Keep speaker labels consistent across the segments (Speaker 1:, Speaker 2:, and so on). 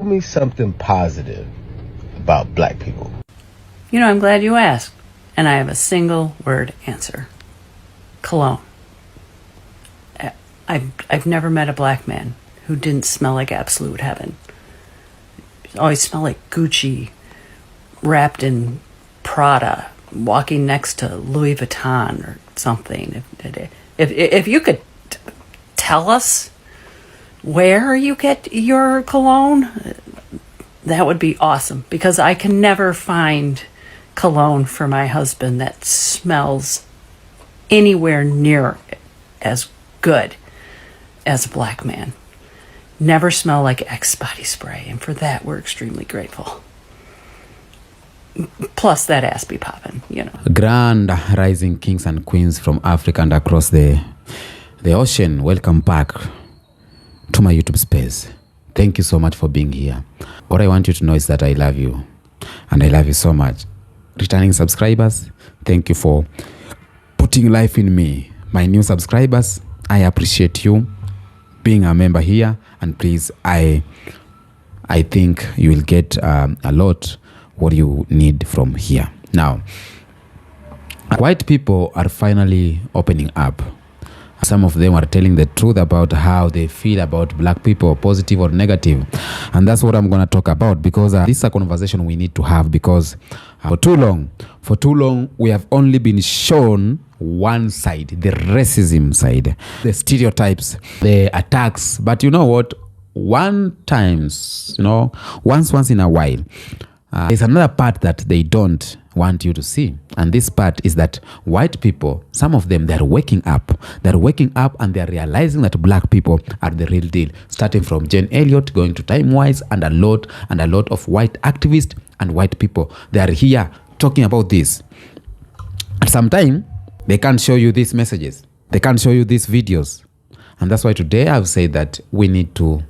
Speaker 1: Me something positive about black people.
Speaker 2: You know, I'm glad you asked, and I have a single word answer. Cologne. I've never met a black man who didn't smell like absolute heaven. Always smell like Gucci, wrapped in Prada, walking next to Louis Vuitton or something. If you could tell us where you get your cologne, that would be awesome, because I can never find cologne for my husband that smells anywhere near as good as a black man. Never smell like Axe body spray, and for that we're extremely grateful. Plus that ass be popping, you know.
Speaker 3: Grand rising kings and queens from Africa and across the ocean, welcome back to my YouTube space. Thank you so much for being here. What I want you to know is that I love you, and I love you so much. Returning subscribers, thank you for putting life in me. My new subscribers, I appreciate you being a member here, and please, I think you will get a lot what you need from here. Now, white people are finally opening up. Some of them are telling the truth about how they feel about black people, positive or negative. And that's what I'm going to talk about, because this is a conversation we need to have, because for too long, we have only been shown one side, the racism side, the stereotypes, the attacks. But you know what? Once in a while, there's another part that they don't want you to see. And this part is that white people, some of them, they're waking up. They're waking up and they're realizing that black people are the real deal. Starting from Jane Elliott, going to Time Wise, and a lot of white activists and white people. They are here talking about this. At some time, they can't show you these messages. They can't show you these videos. And that's why today I've said that we need to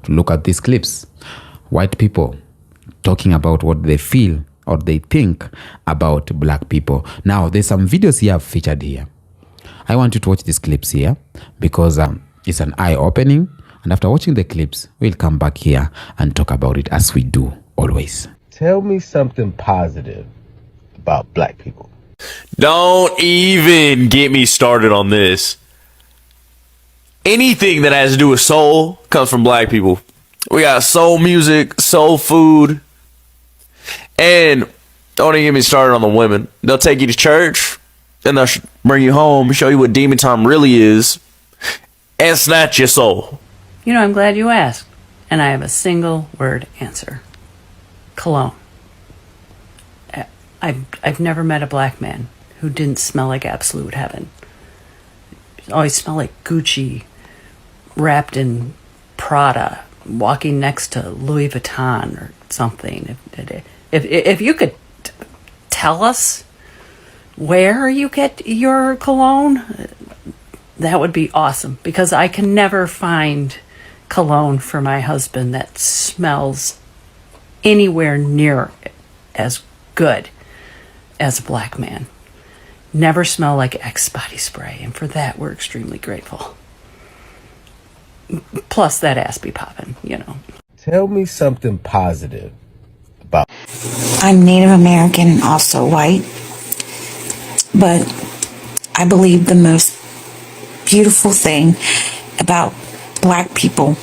Speaker 3: look at these clips. White people talking about what they feel or they think about black people. Now, there's some videos here I've featured here. I want you to watch these clips here, because it's an eye-opening. And after watching the clips, we'll come back here and talk about it, as we do always.
Speaker 1: Tell me something positive about black people.
Speaker 4: Don't even get me started on this. Anything that has to do with soul comes from black people. We got soul music, soul food. And don't even get me started on the women. They'll take you to church, then they'll bring you home, show you what demon time really is, and snatch your soul.
Speaker 2: You know, I'm glad you asked, and I have a single word answer. Cologne. I've never met a black man who didn't smell like absolute heaven. Always smell like Gucci, wrapped in Prada, walking next to Louis Vuitton or something. If you could tell us where you get your cologne, that would be awesome, because I can never find cologne for my husband that smells anywhere near as good as a black man. Never smell like Axe body spray, and for that we're extremely grateful. Plus that ass be popping, you know.
Speaker 1: Tell me something positive about.
Speaker 5: I'm Native American and also white, but I believe the most beautiful thing about black people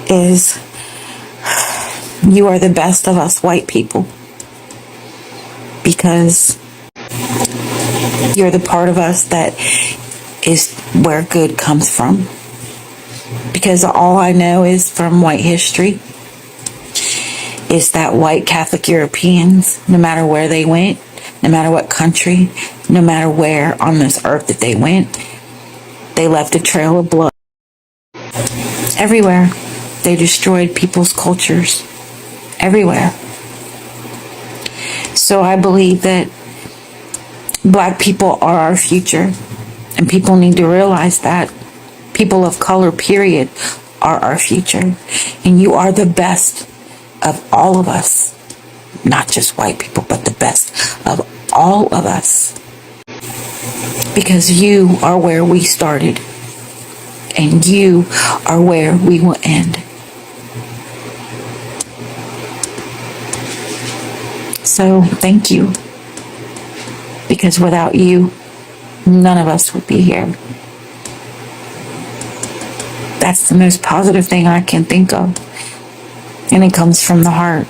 Speaker 5: is you are the best of us white people, because you're the part of us that is where good comes from. Because all I know is from white history is that white Catholic Europeans, no matter where they went, no matter what country, no matter where on this earth that they went, they left a trail of blood. Everywhere. They destroyed people's cultures. Everywhere. So I believe that black people are our future, and people need to realize that. People of color, period, are our future. And you are the best of all of us. Not just white people, but the best of all of us. Because you are where we started. and you are where we will end. So thank you, because without you, none of us would be here. That's the most positive thing I can think of, and it comes from the heart.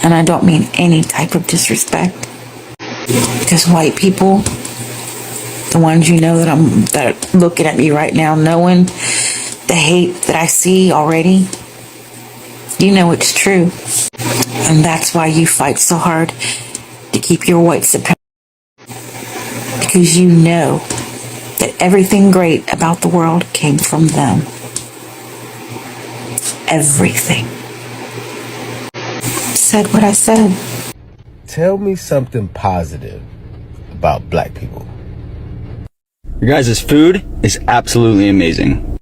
Speaker 5: And I don't mean any type of disrespect, because white people, the ones you know that are looking at me right now, knowing the hate that I see already, you know it's true. And that's why you fight so hard to keep your white supremacy, because you know that everything great about the world came from them. Everything. Said what I said.
Speaker 1: Tell me something positive about black people.
Speaker 6: Your guys' food is absolutely amazing.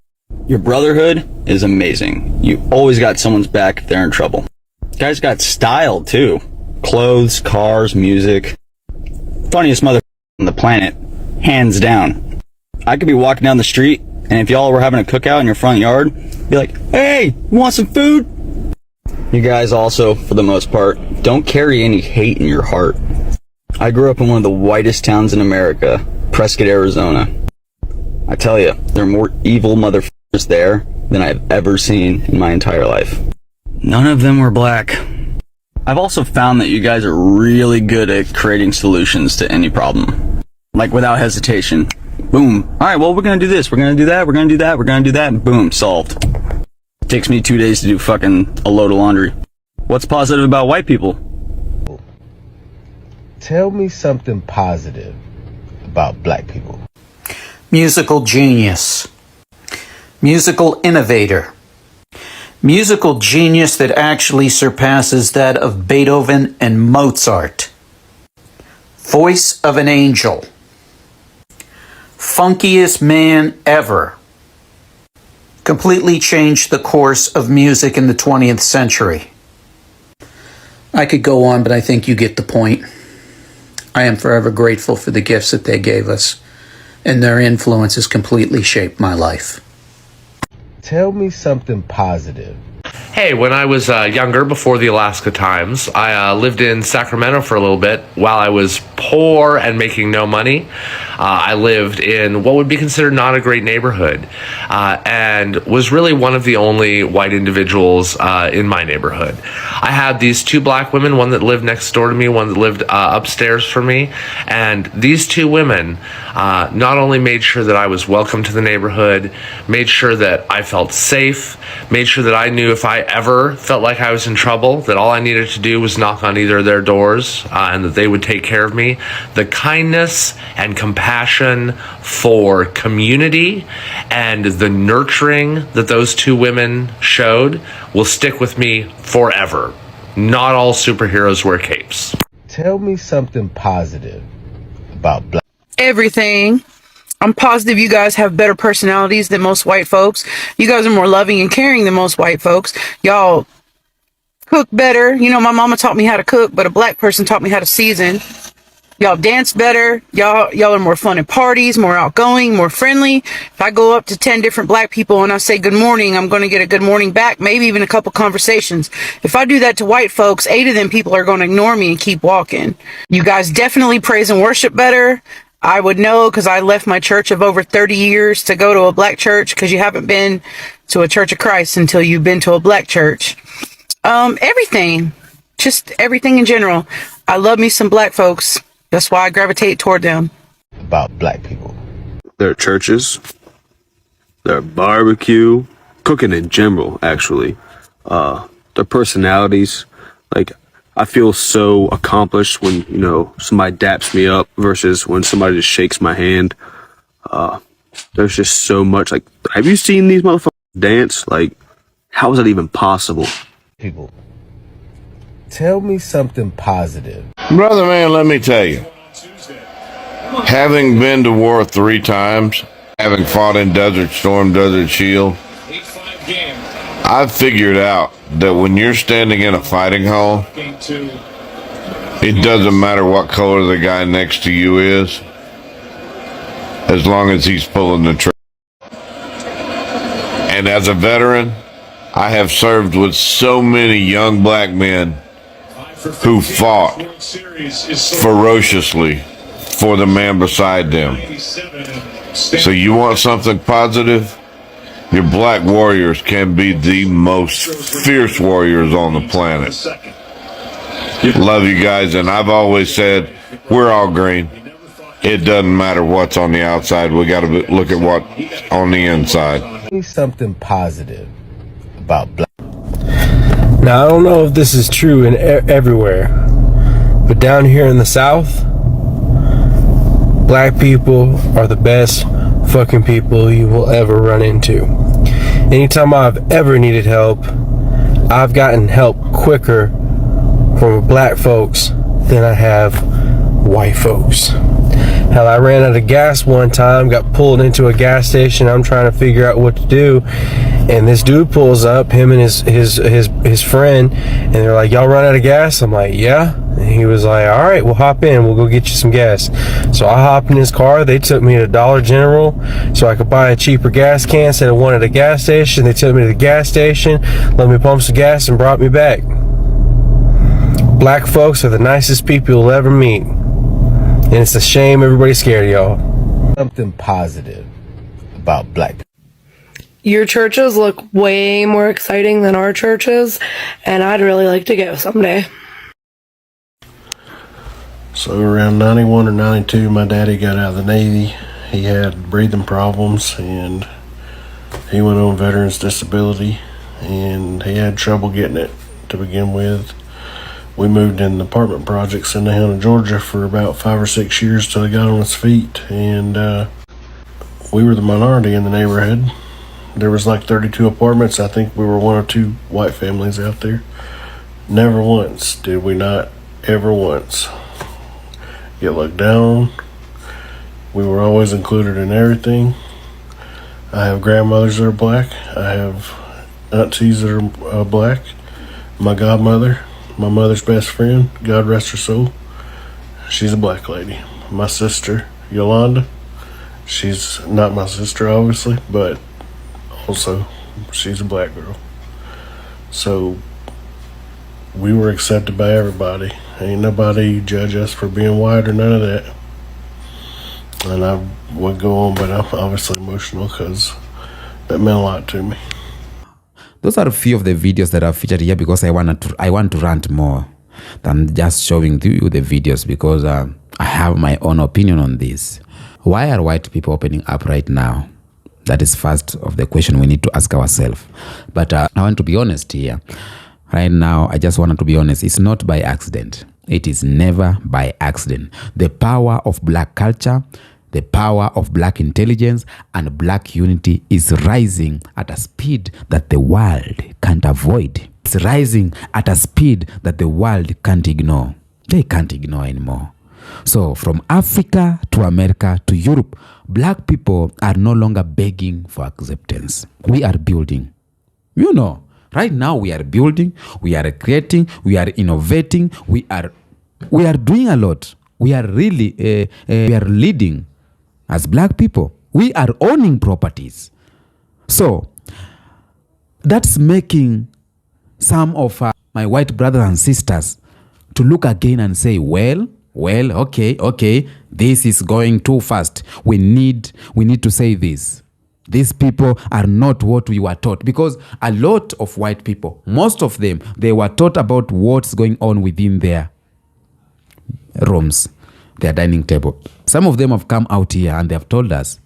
Speaker 6: Your brotherhood is amazing. You always got someone's back if they're in trouble. You guys got style too. Clothes, cars, music. Funniest mother on the planet, hands down. I could be walking down the street, and if y'all were having a cookout in your front yard, be like, hey, you want some food? You guys also, for the most part, don't carry any hate in your heart. I grew up in one of the whitest towns in America, Prescott, Arizona. I tell you, there are more evil motherfuckers there than I've ever seen in my entire life. None of them were black. I've also found that you guys are really good at creating solutions to any problem. Like without hesitation. Boom. Alright, well, we're gonna do this, we're gonna do that, we're gonna do that, we're gonna do that, and boom, solved. It takes me 2 days to do fucking a load of laundry. What's positive about white people?
Speaker 1: Tell me something positive about black people.
Speaker 7: Musical genius. Musical innovator. Musical genius that actually surpasses that of Beethoven and Mozart. Voice of an angel. Funkiest man ever. Completely changed the course of music in the 20th century. I could go on, but I think you get the point. I am forever grateful for the gifts that they gave us, and their influence has completely shaped my life.
Speaker 1: Tell me something positive.
Speaker 8: Hey, when I was younger, before the Alaska times, I lived in Sacramento for a little bit while I was poor and making no money. I lived in what would be considered not a great neighborhood and was really one of the only white individuals in my neighborhood. I had these two black women, one that lived next door to me, one that lived upstairs from me. And these two women not only made sure that I was welcome to the neighborhood, made sure that I felt safe, made sure that I knew if I ever felt like I was in trouble, that all I needed to do was knock on either of their doors and that they would take care of me. The kindness and compassion for community and the nurturing that those two women showed will stick with me forever. Not all superheroes wear capes.
Speaker 1: Tell me something positive about black.
Speaker 9: Everything. I'm positive you guys have better personalities than most white folks. You guys are more loving and caring than most white folks. Y'all cook better. You know, my mama taught me how to cook, but a black person taught me how to season. Y'all dance better. Y'all are more fun at parties, more outgoing, more friendly. If I go up to 10 different black people and I say good morning, I'm going to get a good morning back, maybe even a couple conversations. If I do that to white folks, 8 of them people are going to ignore me and keep walking. You guys definitely praise and worship better. I would know because I left my church of over 30 years to go to a black church, because you haven't been to a Church of Christ until you've been to a black church. Everything. Just everything in general. I love me some black folks. That's why I gravitate toward them.
Speaker 1: About black people.
Speaker 10: Their churches, their barbecue, cooking in general, actually. Their personalities. Like, I feel so accomplished when, you know, somebody daps me up versus when somebody just shakes my hand. There's just so much. Like, have you seen these motherfuckers dance? Like, how is that even possible?
Speaker 1: People. Tell me something positive.
Speaker 11: Brother man, let me tell you. Having been to war 3 times, having fought in Desert Storm, Desert Shield, I've figured out that when you're standing in a fighting hall, it doesn't matter what color the guy next to you is, as long as he's pulling the trigger. And as a veteran, I have served with so many young black men who fought ferociously for the man beside them. So you want something positive? Your black warriors can be the most fierce warriors on the planet. Love you guys, and I've always said, we're all green. It doesn't matter what's on the outside. We got to look at what's on the inside.
Speaker 1: Something positive about black.
Speaker 12: Now, I don't know if this is true in everywhere, but down here in the South, black people are the best fucking people you will ever run into. Anytime I've ever needed help, I've gotten help quicker from black folks than I have white folks. Hell, I ran out of gas one time, got pulled into a gas station. I'm trying to figure out what to do, and this dude pulls up, him and his friend, and they're like, "Y'all run out of gas?" I'm like, "Yeah." And he was like, "All right, we'll hop in. We'll go get you some gas." So I hopped in his car. They took me to Dollar General so I could buy a cheaper gas can instead of one at a gas station. They took me to the gas station, let me pump some gas, and brought me back. Black folks are the nicest people you'll ever meet. And it's a shame everybody's scared of y'all.
Speaker 1: Something positive about black people.
Speaker 13: Your churches look way more exciting than our churches, and I'd really like to go someday.
Speaker 14: So around 91 or 92, my daddy got out of the Navy. He had breathing problems, and he went on veterans disability, and he had trouble getting it to begin with. We moved in apartment projects in Nahana, Georgia for about 5 or 6 years till he got on his feet, and we were the minority in the neighborhood. There was like 32 apartments. I think we were one or two white families out there. Never once did we not ever once get looked down. We were always included in everything. I have grandmothers that are black. I have aunties that are black. My godmother, my mother's best friend, God rest her soul, she's a black lady. My sister, Yolanda, she's not my sister, obviously, but also she's a black girl. So we were accepted by everybody. Ain't nobody judge us for being white or none of that. And I would go on, but I'm obviously emotional because that meant a lot to me.
Speaker 3: Those are a few of the videos that are featured here because I want to rant more than just showing you the videos, because I have my own opinion on this. Why are white people opening up right now? That is first of the question we need to ask ourselves. But I want to be honest here. Right now, I just want to be honest. It's not by accident. It is never by accident. The power of black culture, the power of black intelligence and black unity is rising at a speed that the world can't avoid. It's rising at a speed that the world can't ignore. They can't ignore anymore. So from Africa to America to Europe, black people are no longer begging for acceptance. We are building. You know, right now we are building, we are creating, we are innovating, we are doing a lot. We are really, we are leading. As black people, we are owning properties. So that's making some of my white brothers and sisters to look again and say, well, okay, this is going too fast. We need to say this. These people are not what we were taught, because a lot of white people, most of them, they were taught about what's going on within their rooms, their dining table. Some of them have come out here and they have told us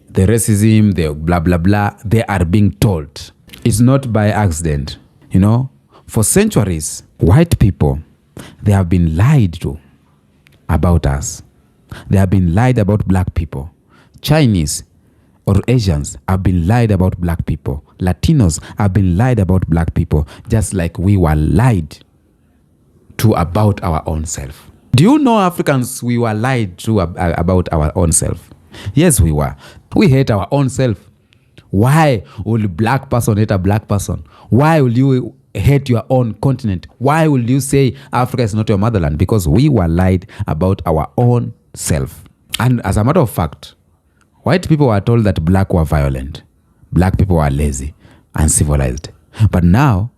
Speaker 3: the racism, the blah, blah, blah, they are being told. It's not by accident. You know, for centuries, white people, they have been lied to about us. They have been lied about black people. Chinese or Asians have been lied about black people. Latinos have been lied about black people, just like we were lied to about our own self. Do you know Africans, we were lied to about our own self? Yes, we were. We hate our own self. Why will a black person hate a black person? Why will you hate your own continent? Why will you say Africa is not your motherland? Because we were lied about our own self. And as a matter of fact, white people were told that black were violent. black people are lazy, uncivilized. But now,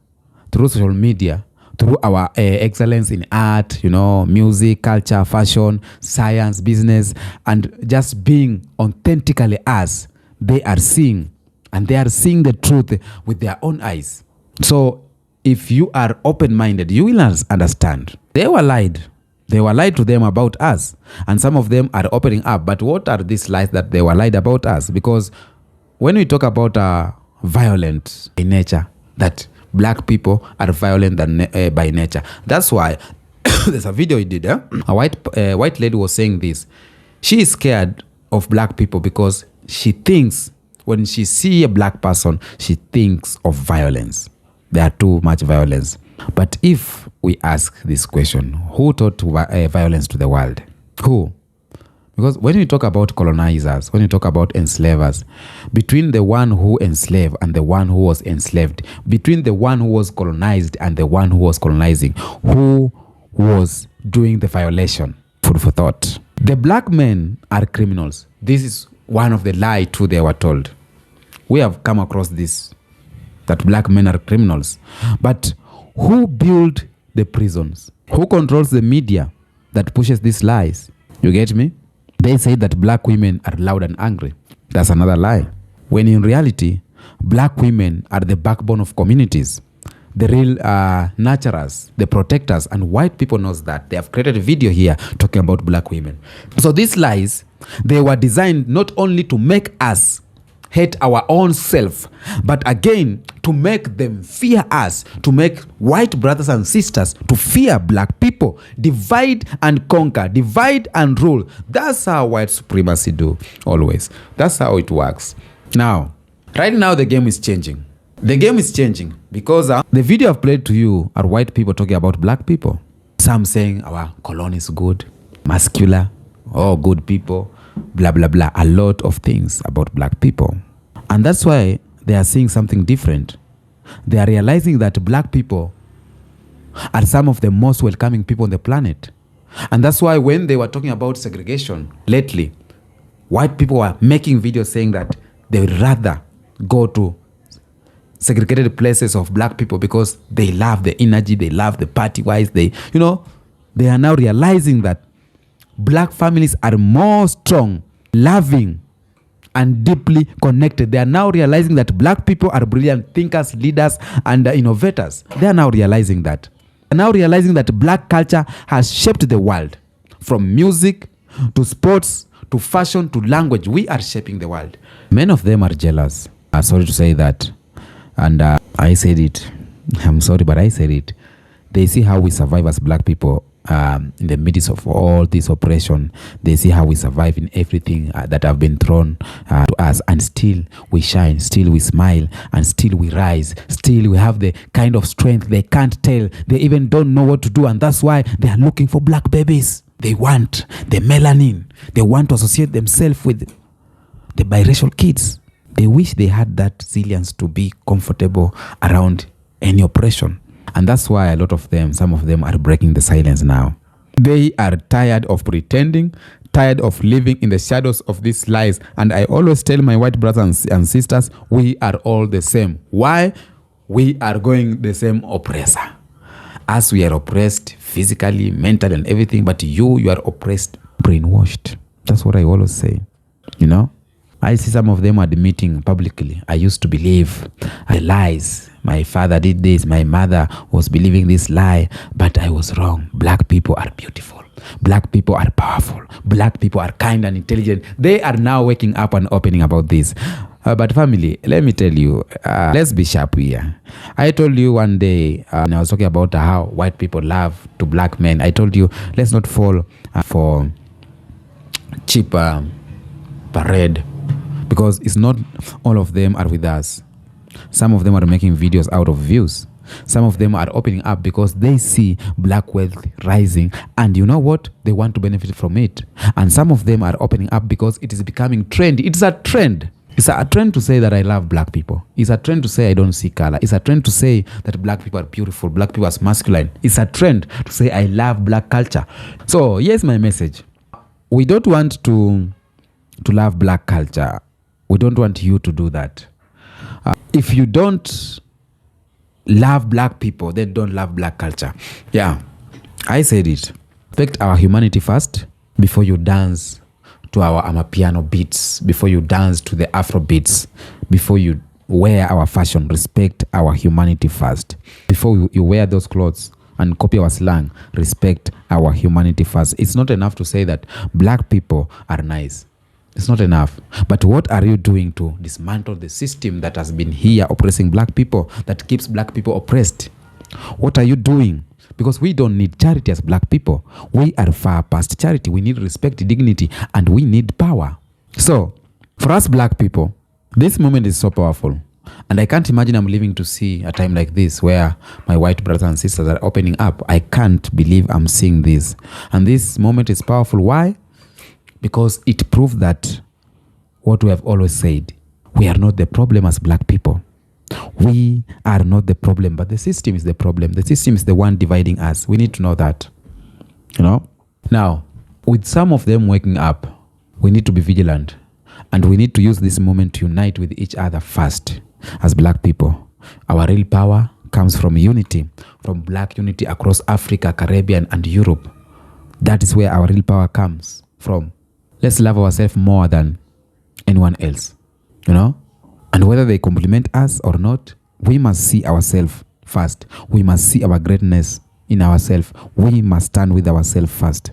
Speaker 3: through social media, through our excellence in art, music, culture, fashion, science, business, and just being authentically us, they are seeing, and they are seeing the truth with their own eyes. So if you are open-minded, you will understand. They were lied. They were lied to them about us. And some of them are opening up. But what are these lies that they were lied about us? Because when we talk about violent in nature, that black people are violent by nature. That's why there's a video he did. A white lady was saying this. She is scared of black people because she thinks when she see a black person, she thinks of violence. There are too much violence. But if we ask this question, who taught violence to the world? Who? Because when we talk about colonizers, when we talk about enslavers, between the one who enslaved and the one who was enslaved, between the one who was colonized and the one who was colonizing, who was doing the violation? Food for thought. The black men are criminals. This is one of the lies too they were told. We have come across this, that black men are criminals. But who built the prisons? Who controls the media that pushes these lies? You get me? They say that black women are loud and angry. That's another lie. When in reality, black women are the backbone of communities. The real nurturers, the protectors, and white people knows that. They have created a video here talking about black women. So these lies, they were designed not only to make us hate our own self, but again, to make them fear us, to make white brothers and sisters to fear black people. Divide and conquer, divide and rule. That's how white supremacy do always. That's how it works. Now, right now the game is changing. The game is changing because the video I've played to you are white people talking about black people. Some saying our colony is good, muscular, good people, blah, blah, blah. A lot of things about black people. And that's why they are seeing something different. They are realizing that black people are some of the most welcoming people on the planet. And that's why when they were talking about segregation lately, white people were making videos saying that they would rather go to segregated places of black people because they love the energy, they love the party-wise. They are now realizing that black families are more strong, loving, and deeply connected. They are now realizing that black people are brilliant thinkers, leaders, and innovators. They are now realizing that. They are now realizing that black culture has shaped the world. From music to sports to fashion to language, we are shaping the world. Many of them are jealous. Sorry to say that. And I said it. I'm sorry, but I said it. They see how we survive as black people in the midst of all this oppression. They see how we survive in everything that have been thrown to us, and still we shine, still we smile, and still we rise, still we have the kind of strength they can't tell. They even don't know what to do, and that's why they are looking for black babies. They want the melanin. They want to associate themselves with the biracial kids. They wish they had that resilience to be comfortable around any oppression. And that's why a lot of them, some of them are breaking the silence now. They are tired of pretending, tired of living in the shadows of these lies. And I always tell my white brothers and sisters, we are all the same. Why? We are going the same oppressor. As we are oppressed physically, mentally, and everything, but you are oppressed, brainwashed. That's what I always say. I see some of them admitting publicly, I used to believe the lies. My father did this. My mother was believing this lie, but I was wrong. Black people are beautiful. Black people are powerful. Black people are kind and intelligent. They are now waking up and opening about this. But family, let me tell you, let's be sharp here. I told you one day, when I was talking about how white people love to black men, I told you, let's not fall for cheap parade, because it's not all of them are with us. Some of them are making videos out of views. Some of them are opening up because they see black wealth rising, and you know what? They want to benefit from it. And some of them are opening up because it is becoming trendy. It's a trend. It's a trend to say that I love black people. It's a trend to say I don't see color. It's a trend to say that black people are beautiful. Black people are masculine. It's a trend to say I love black culture. So here's my message. We don't want to love black culture. We don't want you to do that. If you don't love black people, then don't love black culture. Yeah, I said it. Respect our humanity first before you dance to our amapiano beats, before you dance to the Afro beats, before you wear our fashion. Respect our humanity first. Before you wear those clothes and copy our slang, respect our humanity first. It's not enough to say that black people are nice. It's not enough. But what are you doing to dismantle the system that has been here oppressing black people, that keeps black people oppressed? What are you doing? Because we don't need charity as black people. We are far past charity. We need respect, dignity, and we need power. So, for us black people, this moment is so powerful. And I can't imagine I'm living to see a time like this where my white brothers and sisters are opening up. I can't believe I'm seeing this. And this moment is powerful. Why? Because it proves that what we have always said, we are not the problem as black people. We are not the problem, but the system is the problem. The system is the one dividing us. We need to know that. Now, with some of them waking up, we need to be vigilant. And we need to use this moment to unite with each other first as black people. Our real power comes from unity, from black unity across Africa, Caribbean, and Europe. That is where our real power comes from. Let's love ourselves more than anyone else, And whether they compliment us or not, we must see ourselves first. We must see our greatness in ourselves. We must stand with ourselves first.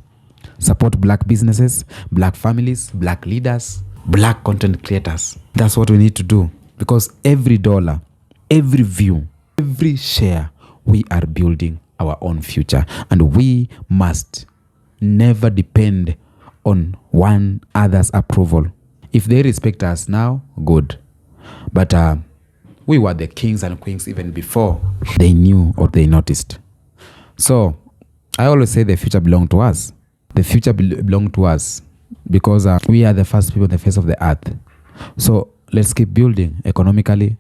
Speaker 3: Support black businesses, black families, black leaders, black content creators. That's what we need to do. Because every dollar, every view, every share, we are building our own future. And we must never depend on one other's approval. If they respect us now, good. But we were the kings and queens even before they knew or they noticed. So I always say the future belongs to us. The future belongs to us because we are the first people on the face of the earth. So let's keep building economically.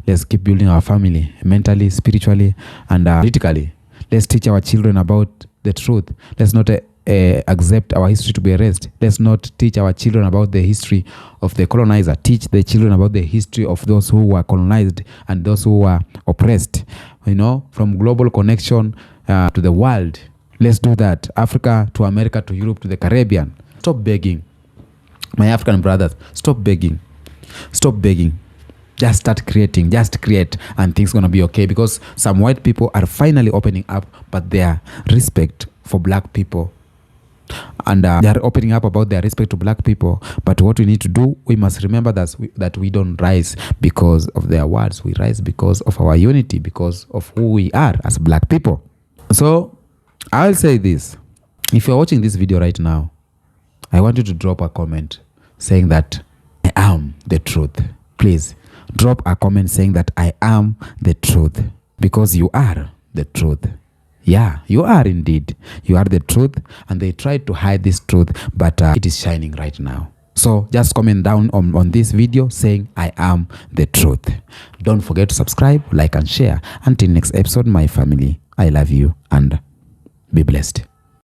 Speaker 3: Let's keep building our family, mentally, spiritually, and politically. Let's teach our children about the truth. Let's not accept our history to be erased. Let's not teach our children about the history of the colonizer. Teach the children about the history of those who were colonized and those who were oppressed. From global connection to the world. Let's do that. Africa to America to Europe to the Caribbean. Stop begging. My African brothers, stop begging. Stop begging. Just start creating. Just create and things going to be okay. Because some white people are finally opening up, but their respect for black people. And they are opening up about their respect to black people. But what we need to do, we must remember that we don't rise because of their words. We rise because of our unity, because of who we are as black people. So I'll say this. If you're watching this video right now, I want you to drop a comment saying that I am the truth. Please drop a comment saying that I am the truth, because you are the truth. Yeah, you are indeed. You are the truth, and they tried to hide this truth, but it is shining right now. So just comment down on this video saying I am the truth. Don't forget to subscribe, like, and share. Until next episode, my family, I love you and be blessed.